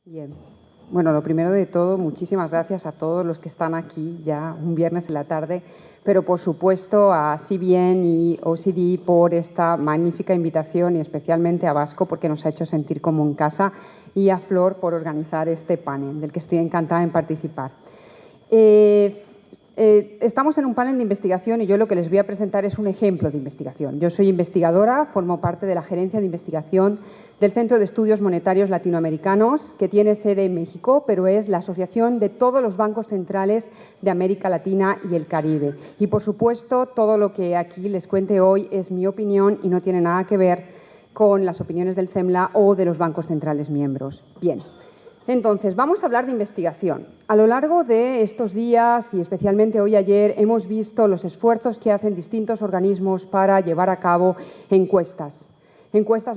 Bien. Bueno, lo primero de todo, muchísimas gracias a todos los que están aquí ya un viernes en la tarde, pero por supuesto a CBN y OCDE por esta magnífica invitación y especialmente a Vasco porque nos ha hecho sentir como en casa y a Flor por organizar este panel del que estoy encantada en participar. Estamos en un panel de investigación y yo lo que les voy a presentar es un ejemplo de investigación. Yo soy investigadora, formo parte de la gerencia de investigación del Centro de Estudios Monetarios Latinoamericanos, que tiene sede en México, pero es la asociación de todos los bancos centrales de América Latina y el Caribe. Y, por supuesto, todo lo que aquí les cuente hoy es mi opinión y no tiene nada que ver con las opiniones del CEMLA o de los bancos centrales miembros. Bien. Entonces, vamos a hablar de investigación. A lo largo de estos días y especialmente hoy y ayer hemos visto los esfuerzos que hacen distintos organismos para llevar a cabo encuestas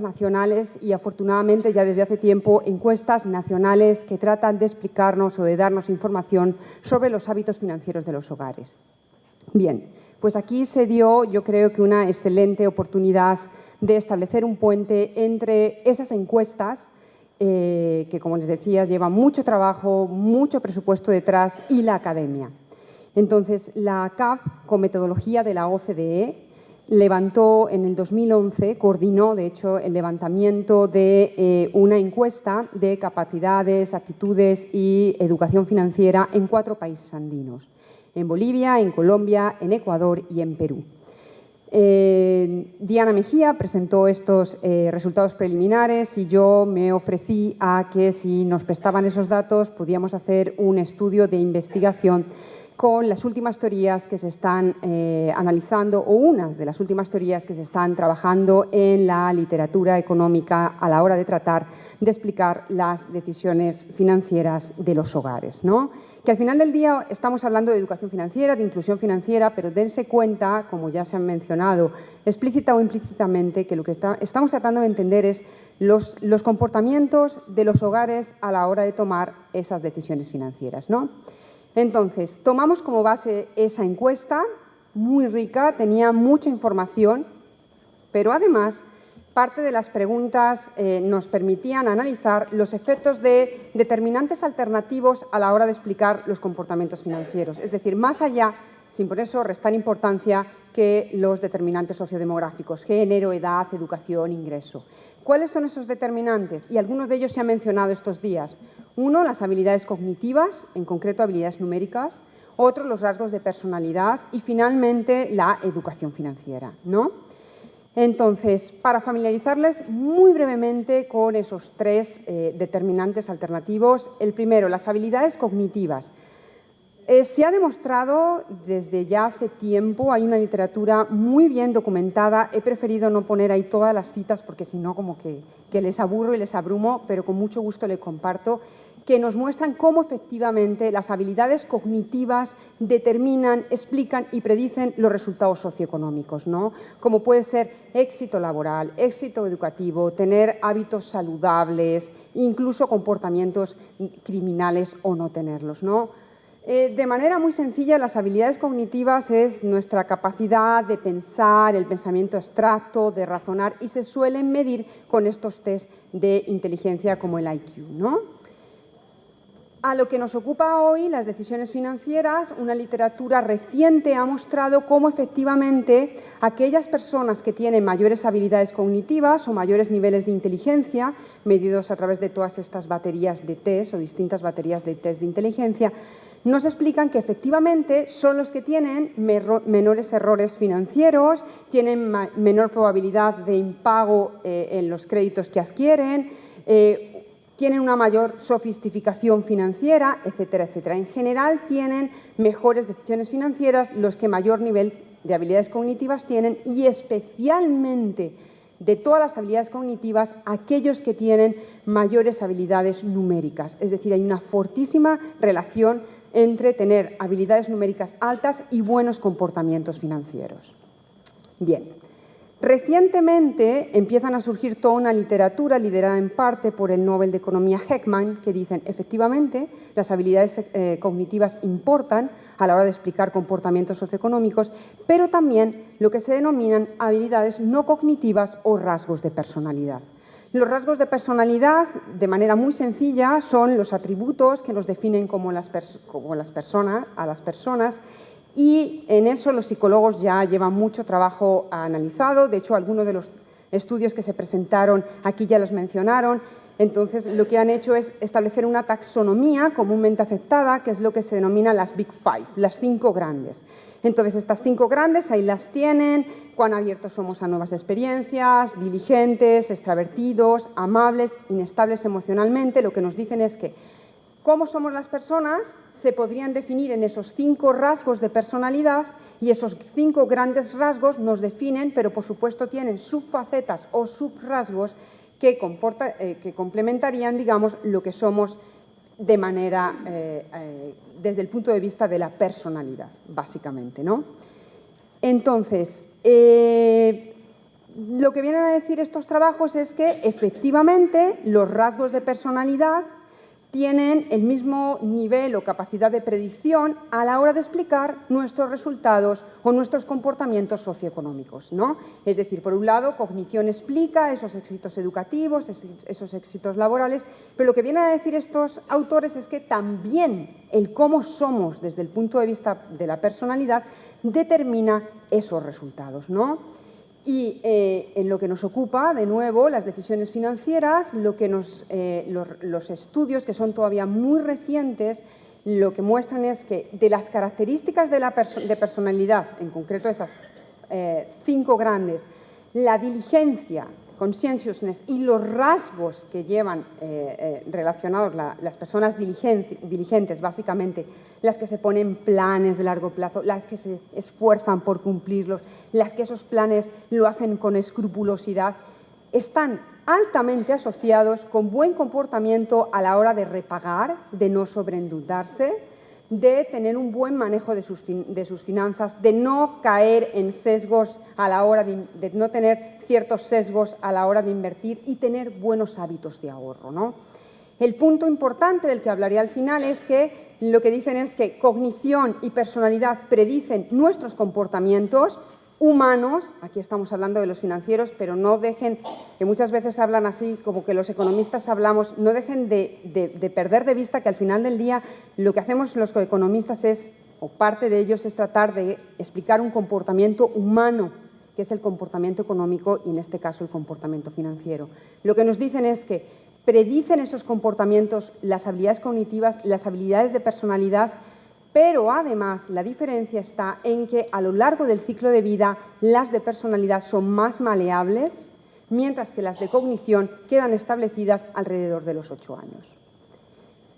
nacionales y, afortunadamente, ya desde hace tiempo, encuestas nacionales que tratan de explicarnos o de darnos información sobre los hábitos financieros de los hogares. Bien, pues aquí se dio, yo creo que una excelente oportunidad de establecer un puente entre esas encuestas que, como les decía, lleva mucho trabajo, mucho presupuesto detrás y la academia. Entonces, la CAF, con metodología de la OCDE, levantó en el 2011, coordinó, de hecho, el levantamiento de una encuesta de capacidades, actitudes y educación financiera en 4 países andinos, en Bolivia, en Colombia, en Ecuador y en Perú. Diana Mejía presentó estos resultados preliminares y yo me ofrecí a que, si nos prestaban esos datos, podíamos hacer un estudio de investigación con las últimas teorías que se están analizando o unas de las últimas teorías que se están trabajando en la literatura económica a la hora de tratar de explicar las decisiones financieras de los hogares, ¿no? Que al final del día estamos hablando de educación financiera, de inclusión financiera, pero dense cuenta, como ya se han mencionado, explícita o implícitamente, que lo que estamos tratando de entender es los comportamientos de los hogares a la hora de tomar esas decisiones financieras, ¿no? Entonces, tomamos como base esa encuesta, muy rica, tenía mucha información, pero además parte de las preguntas nos permitían analizar los efectos de determinantes alternativos a la hora de explicar los comportamientos financieros. Es decir, más allá, sin por eso restar importancia, que los determinantes sociodemográficos, género, edad, educación, ingreso. ¿Cuáles son esos determinantes? Y algunos de ellos se han mencionado estos días. Uno, las habilidades cognitivas, en concreto habilidades numéricas. Otro, los rasgos de personalidad. Y, finalmente, la educación financiera, ¿no? Entonces, para familiarizarles muy brevemente con esos 3 determinantes alternativos, el primero, las habilidades cognitivas. Se ha demostrado desde ya hace tiempo, hay una literatura muy bien documentada, he preferido no poner ahí todas las citas porque si no como que les aburro y les abrumo, pero con mucho gusto les comparto, que nos muestran cómo efectivamente las habilidades cognitivas determinan, explican y predicen los resultados socioeconómicos, ¿no? Como puede ser éxito laboral, éxito educativo, tener hábitos saludables, incluso comportamientos criminales o no tenerlos, ¿no? De manera muy sencilla, las habilidades cognitivas es nuestra capacidad de pensar, el pensamiento abstracto, de razonar, y se suelen medir con estos test de inteligencia como el IQ, ¿no? A lo que nos ocupa hoy, las decisiones financieras, una literatura reciente ha mostrado cómo efectivamente aquellas personas que tienen mayores habilidades cognitivas o mayores niveles de inteligencia, medidos a través de todas estas baterías de test o distintas baterías de test de inteligencia, nos explican que efectivamente son los que tienen menores errores financieros, tienen menor probabilidad de impago en los créditos que adquieren, tienen una mayor sofisticación financiera, etcétera, etcétera. En general, tienen mejores decisiones financieras los que mayor nivel de habilidades cognitivas tienen y, especialmente, de todas las habilidades cognitivas, aquellos que tienen mayores habilidades numéricas. Es decir, hay una fortísima relación entre tener habilidades numéricas altas y buenos comportamientos financieros. Bien. Recientemente empiezan a surgir toda una literatura liderada en parte por el Nobel de Economía Heckman que dicen, efectivamente, las habilidades cognitivas importan a la hora de explicar comportamientos socioeconómicos, pero también lo que se denominan habilidades no cognitivas o rasgos de personalidad. Los rasgos de personalidad, de manera muy sencilla, son los atributos que nos definen como las personas, y en eso los psicólogos ya llevan mucho trabajo analizado. De hecho, algunos de los estudios que se presentaron aquí ya los mencionaron. Entonces, lo que han hecho es establecer una taxonomía comúnmente aceptada, que es lo que se denomina las Big Five, las 5 grandes. Entonces, estas 5 grandes ahí las tienen: cuán abiertos somos a nuevas experiencias, diligentes, extravertidos, amables, inestables emocionalmente. Lo que nos dicen es que cómo somos las personas se podrían definir en esos 5 rasgos de personalidad, y esos 5 grandes rasgos nos definen, pero por supuesto tienen subfacetas o subrasgos que complementarían, digamos, lo que somos de manera, desde el punto de vista de la personalidad, básicamente, ¿no? Entonces, lo que vienen a decir estos trabajos es que efectivamente los rasgos de personalidad tienen el mismo nivel o capacidad de predicción a la hora de explicar nuestros resultados o nuestros comportamientos socioeconómicos, ¿no? Es decir, por un lado, cognición explica esos éxitos educativos, esos éxitos laborales, pero lo que vienen a decir estos autores es que también el cómo somos desde el punto de vista de la personalidad determina esos resultados, ¿no? Y en lo que nos ocupa, de nuevo, las decisiones financieras, los estudios, que son todavía muy recientes, lo que muestran es que de las características de personalidad, en concreto esas 5 grandes, la diligencia, conscientiousness, y los rasgos que llevan relacionados las personas diligentes, básicamente las que se ponen planes de largo plazo, las que se esfuerzan por cumplirlos, las que esos planes lo hacen con escrupulosidad, están altamente asociados con buen comportamiento a la hora de repagar, de no sobreendeudarse, de tener un buen manejo de sus finanzas, de no caer en sesgos a la hora de no tener ciertos sesgos a la hora de invertir, y tener buenos hábitos de ahorro, ¿no? El punto importante del que hablaré al final es que lo que dicen es que cognición y personalidad predicen nuestros comportamientos humanos. Aquí estamos hablando de los financieros, pero no dejen, que muchas veces hablan así como que los economistas hablamos, no dejen de perder de vista que al final del día lo que hacemos los economistas es, o parte de ellos es tratar de explicar un comportamiento humano, que es el comportamiento económico y en este caso el comportamiento financiero. Lo que nos dicen es que predicen esos comportamientos, las habilidades cognitivas, las habilidades de personalidad, pero además la diferencia está en que a lo largo del ciclo de vida las de personalidad son más maleables, mientras que las de cognición quedan establecidas alrededor de los 8 años.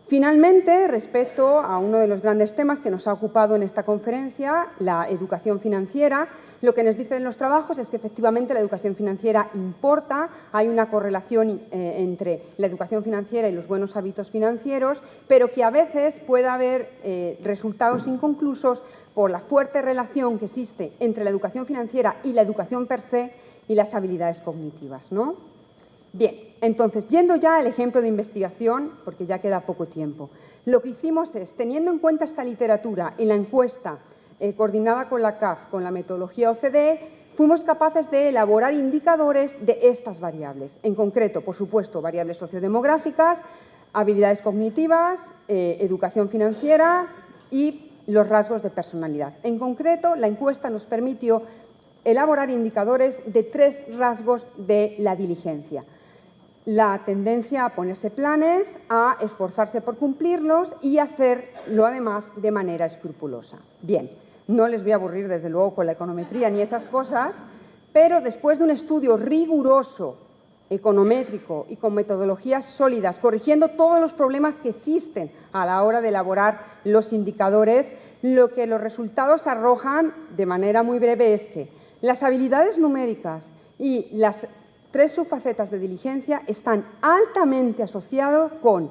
Finalmente, respecto a uno de los grandes temas que nos ha ocupado en esta conferencia, la educación financiera, lo que nos dicen los trabajos es que efectivamente la educación financiera importa, hay una correlación entre la educación financiera y los buenos hábitos financieros, pero que a veces puede haber resultados inconclusos por la fuerte relación que existe entre la educación financiera y la educación per se y las habilidades cognitivas, ¿no? Bien, entonces, yendo ya al ejemplo de investigación, porque ya queda poco tiempo, lo que hicimos es, teniendo en cuenta esta literatura y la encuesta coordinada con la CAF, con la metodología OCDE, fuimos capaces de elaborar indicadores de estas variables. En concreto, por supuesto, variables sociodemográficas, habilidades cognitivas, educación financiera y los rasgos de personalidad. En concreto, la encuesta nos permitió elaborar indicadores de 3 rasgos de la diligencia: la tendencia a ponerse planes, a esforzarse por cumplirlos y hacerlo además de manera escrupulosa. Bien, no les voy a aburrir desde luego con la econometría ni esas cosas, pero después de un estudio riguroso, econométrico y con metodologías sólidas, corrigiendo todos los problemas que existen a la hora de elaborar los indicadores, lo que los resultados arrojan de manera muy breve es que las habilidades numéricas y las 3 subfacetas de diligencia están altamente asociados con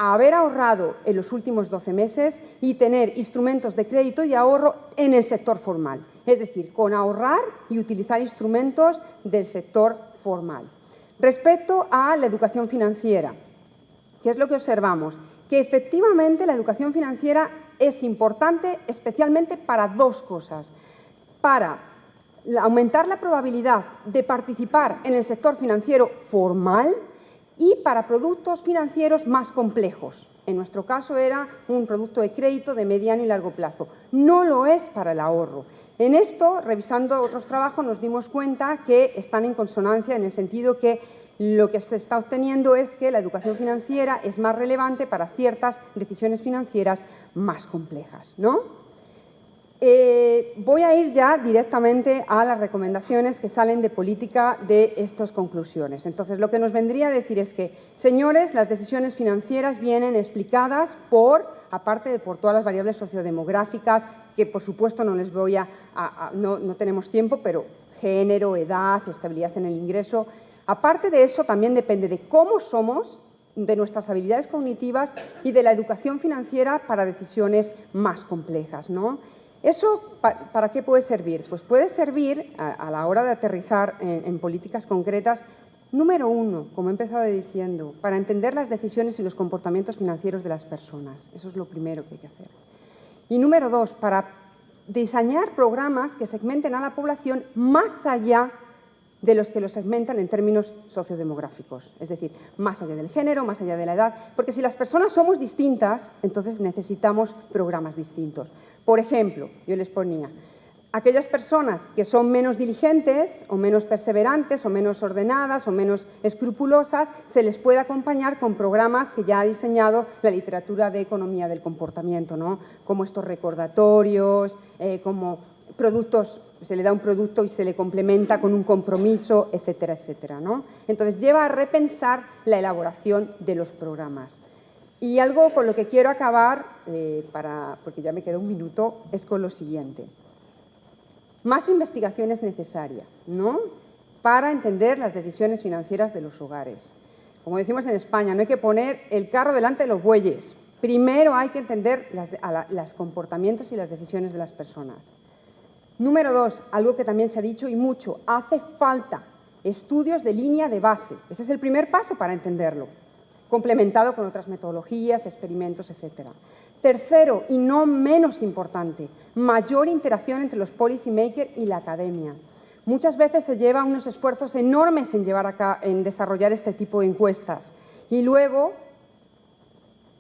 haber ahorrado en los últimos 12 meses y tener instrumentos de crédito y ahorro en el sector formal, es decir, con ahorrar y utilizar instrumentos del sector formal. Respecto a la educación financiera, ¿qué es lo que observamos? Que efectivamente la educación financiera es importante especialmente para 2 cosas: para aumentar la probabilidad de participar en el sector financiero formal y para productos financieros más complejos. En nuestro caso era un producto de crédito de mediano y largo plazo. No lo es para el ahorro. En esto, revisando otros trabajos, nos dimos cuenta que están en consonancia en el sentido que lo que se está obteniendo es que la educación financiera es más relevante para ciertas decisiones financieras más complejas, ¿no? Voy a ir ya directamente a las recomendaciones que salen de política de estas conclusiones. Entonces, lo que nos vendría a decir es que, señores, las decisiones financieras vienen explicadas aparte por todas las variables sociodemográficas, que por supuesto no les voy no tenemos tiempo, pero género, edad, estabilidad en el ingreso. Aparte de eso, también depende de cómo somos, de nuestras habilidades cognitivas y de la educación financiera para decisiones más complejas, ¿no? ¿Eso para qué puede servir? Pues puede servir a la hora de aterrizar en políticas concretas, número uno, como he empezado diciendo, para entender las decisiones y los comportamientos financieros de las personas. Eso es lo primero que hay que hacer. Y número dos, para diseñar programas que segmenten a la población más allá de los que lo segmentan en términos sociodemográficos, es decir, más allá del género, más allá de la edad, porque si las personas somos distintas, entonces necesitamos programas distintos. Por ejemplo, yo les ponía, aquellas personas que son menos diligentes o menos perseverantes o menos ordenadas o menos escrupulosas, se les puede acompañar con programas que ya ha diseñado la literatura de economía del comportamiento, ¿no? Como estos recordatorios, como productos, se le da un producto y se le complementa con un compromiso, etcétera, etcétera, ¿no? Entonces, lleva a repensar la elaboración de los programas. Y algo con lo que quiero acabar, porque ya me queda un minuto, es con lo siguiente. Más investigación es necesaria, ¿no?, para entender las decisiones financieras de los hogares. Como decimos en España, no hay que poner el carro delante de los bueyes. Primero hay que entender los comportamientos y las decisiones de las personas. Número dos, algo que también se ha dicho y mucho, hace falta estudios de línea de base. Ese es el primer paso para entenderlo, complementado con otras metodologías, experimentos, etcétera. Tercero, y no menos importante, mayor interacción entre los policy makers y la academia. Muchas veces se llevan unos esfuerzos enormes en desarrollar este tipo de encuestas y luego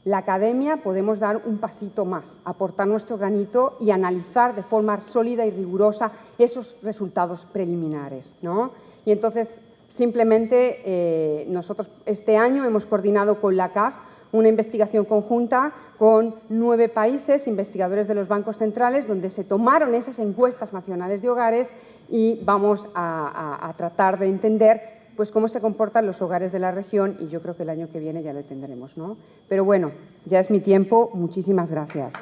la academia podemos dar un pasito más, aportar nuestro granito y analizar de forma sólida y rigurosa esos resultados preliminares, ¿no? Y entonces, simplemente, nosotros este año hemos coordinado con la CAF una investigación conjunta con 9 países, investigadores de los bancos centrales, donde se tomaron esas encuestas nacionales de hogares y vamos a tratar de entender pues cómo se comportan los hogares de la región y yo creo que el año que viene ya lo tendremos, ¿no? Pero bueno, ya es mi tiempo. Muchísimas gracias.